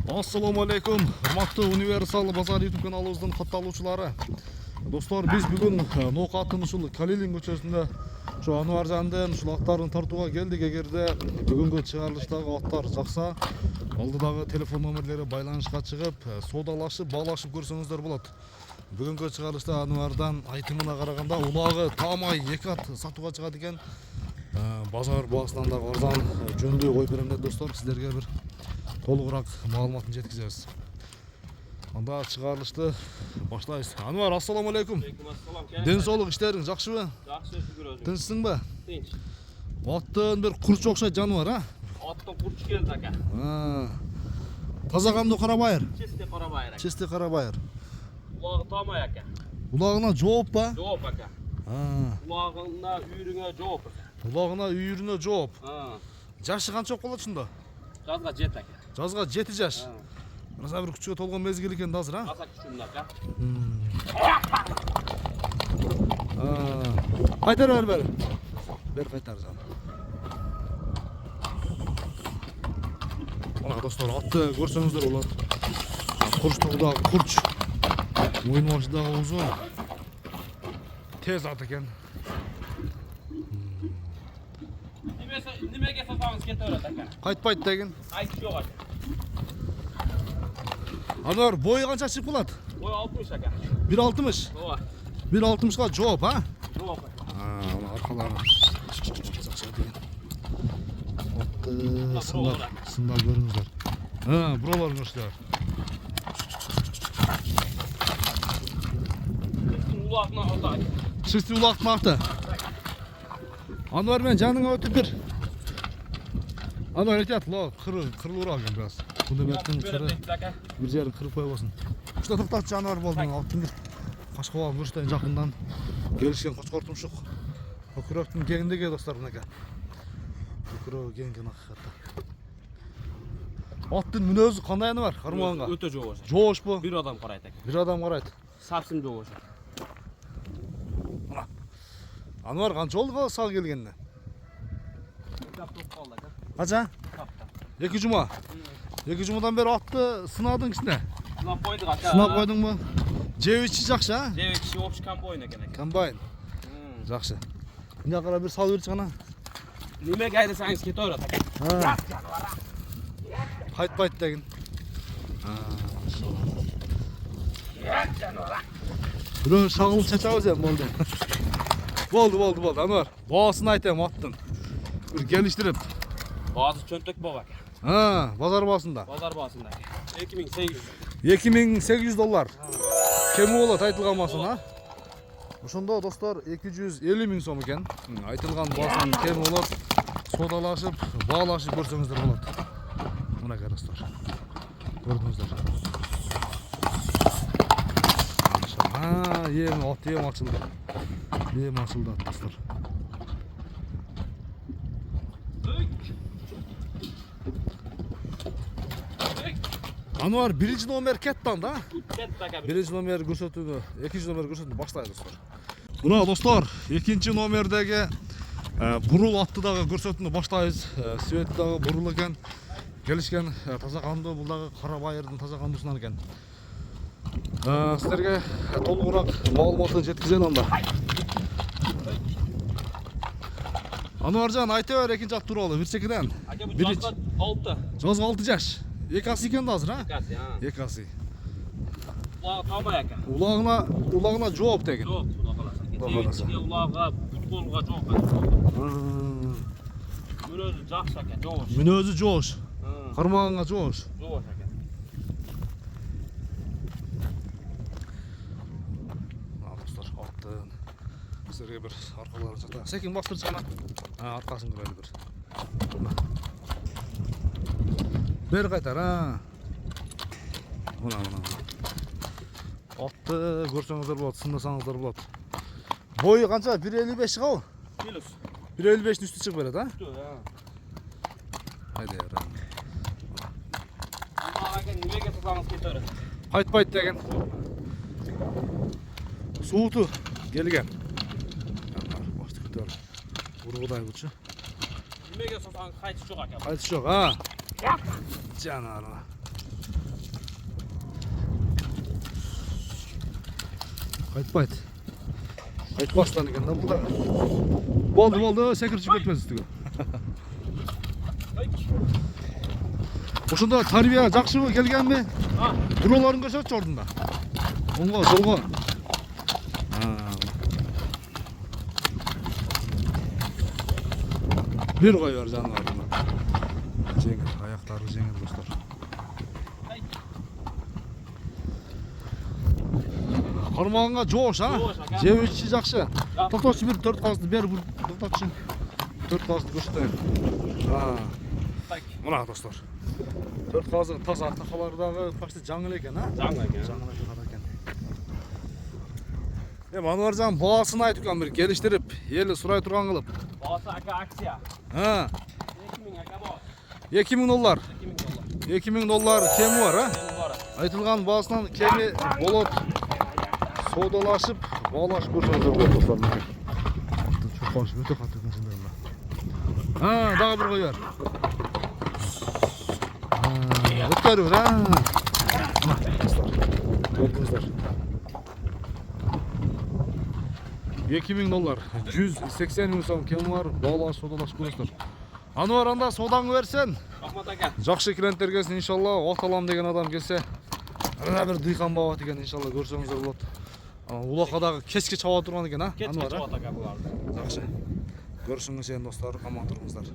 Assalamu алейкум, hurmatly Universal Bazar YouTube kanalımızın kattalıqçıları. Dostlar, biz bugün Noqat'ın uşul Kalilin көчөсүндө şu Anvarjandын ушул аттарын тартууга келдик. Эгерде бүгүнкү чыгарылыштагы аттар жакса, алдыдагы телефон номерлери байланышка чыгып, содалашып, баалашып көрсөңүздөр болот. Бүгүнкү чыгарылышта Анвардан айтымына караганда улагы таамай 2 ат сатууга чыгат экен. Базар баасынан да арзан жөндүү коюп берем деп достор, сиздерге бир толугураак маалыматын жеткизебиз. Анда чыгарылышты баштайбыз. Анвар, ассаламу алейкум. Ден соолук, иштериң жакшыбы? Жакшы, шүгүр өзүң. Тынчсыңбы? Тынч. Аттын бир курч окшойт жаныбар, а? Аттын курч келди ака. Таза кандуу карабайыр. Чисти карабайыр ака. Чисти карабайыр. Улагы таамай ака. Улагына жооп ба? Жооп ака. Улагына, үйрүңө жооп ака. Улагына, үйрүнө жооп. Жашы канча болот ушунда? Жазга 7 ака. Жазга 7 жаш. Аса бир күчкө толгон мезгил экен да азыр, а? Аса күчүмдө ака. Кайтар бер. Бер кайтар жан. Мына достор, атты көрсөңүздөр болот. Курчтугудагы курч. Мойын башындагы узун. Тез ат экен. Немеге сатамыз кете берет ака. Кайтпайт деген. Айт жок ака. Анар, бою канча чыгып калат? Бой 60 ака. 1.60. Ооба. 1.60га жооп, а? Жооп ака. Мына аркалары. Жакшы деген. Сында көрүңүздөр. Буралар көрсөңүздөр. Улагына ата. Чисти улактын аты. Анвар, мен жаныңа өтүп бир. Анвар айтат, кырылуураак экен biraz. Фундаменттин кыры бир жерин кырып койбосун. Ушта токтот жаныбар болдуң, аттын бир кашкабал көрсөтөйүн жакындан. Келишкен кочкор тумшук. Өкүрөктүн кеңдиги достор мынакей. Өкүрөк кеңген акыкатта. Аттын мүнөзү кандай Анвар? Кармаганга. Өтө жоош. Жоошпу? Бир адам карайт ака. Бир адам карайт. Сапсын жоош. Анвар, канча болду сал келгенде? Таптап калды ака. Канча? 2 жума. 2 жумадан бери атты сынадың кичине. Сынап койдук ака. Сынап койдуңбу? Жебичи жакшы, а? Жебичи общий комбайн экен ака. Комбайн. Жакшы. Мына кара бир сал берчи гана. Немеге айдасаңыз кете берет ака. Кайтпайт деген. Бирөө шагылып чачабыз эми болду. Болду. Анвар, баасын айтайм аттын. Бир келиштирип. Баасы чөнтөк бок ака. Базар баасында. Базар баасында. 2800. 2800 доллар. Кеми болот айтылган баасын, а? Ошондо достор 250 миң сом экен. Айтылган баасын кеми болот. Содалашып, баалашып көрсөңүздөр болот. Мынакей достор. Көрдүңүздөр. Ем ачылды. Ем ачылды достор. Анвар, 1 номер кеттан да? Кетти ака. 1 номер көрсөтүүнү, 2 номер көрсөтүүнү баштайлы достор. Мына достор, 2 номердеги бурул атты дагы көрсөтүүнү баштайбыз. Свети дагы бурул экен. Келишкен таза кандуу, бул дагы карабайырдын таза кандуусунан экен. Сиздерге толугураак маалыматын жеткизем анда. Анваржан, айта бер экинчи ат тууралуу, бирчекиден. Ака, бул жазга 6. Жазга 6 жаш. 2 асы экен да азыр, а? 2 асы. Улагы таамай ака. Улагына жооп деген. Жооп, улагы. Улага, бүт колуга жооп ака. Мүнөзү жакшы ака, жоош. Мүнөзү жоош. Кармаганга жоош. Жоош ака. Достор, аттын сиздерге бир аркаларын жата. Секин бастырчы гана. Аркасын көрөлү бир. Бер кайтар, Мына. Атты көрсөңүздөр болот, сындасаңыздар болот. Бою канча? 1.55 чыгабы? Плюс. 1.55 үстү чыгып берет, а? Хайде. Ака, немеге сатамыз кете берет? Кайтпайт деген. Сууту келген. Башты көтөр. Ургудай күчү. Немеге сатамыз кайтыш жок ака. Кайтыш жок, а? Жанарына. Қайтпайды. Қайтпастан екен да бұл да. Болды, секір шығып кетпес үстіге. Ошондо тарбия жакшыбы келгенби? Бирөөлөрүн көрсөтчү ордунда. Оңго, солго. Бир кой бар жаныбарына. Жеңил, аяктары жеңил достор. Кармагынга жоош, а? Жеп ичи жакшы. Токточу бир 4 казды бер бир токточу. 4 казды көрсөтөйүн. Мына достор. 4 казы таза такалардагы почти жаңы экен, а? Жаңы экен. Жаңы экен. Анваржан баасын айтып кан бир келиштирип, эли сурай турган кылып. Баасы ака акция. 2000 ака баасы. 2000 доллар. 2000 доллар. 2000 доллар кеми бар, а? Кем бар. Айтылган баасынан кеми болот. Содалашып, баалашып көрсөңүздөр болот достор. Чоқош өтө катуу экен сендер. Дагы бир кой бар. Өткөрүр, а? Көрдүңүздөр. 2000 доллар, 180 миң сом кем бар, баалаш, содалаш көрөсүздөр. Анвар анда содаңы берсен. Рахмат ака. Жакшы клиенттер келсин иншалла, от алам деген адам келсе, бир дыйкан баба деген иншалла көрсөңүздөр болот. Улакадагы кечке чаба турган экен, а? Кечке чабат ака буларды. Жакшы. Görüşіңіз достар, аман тұрыңыздар.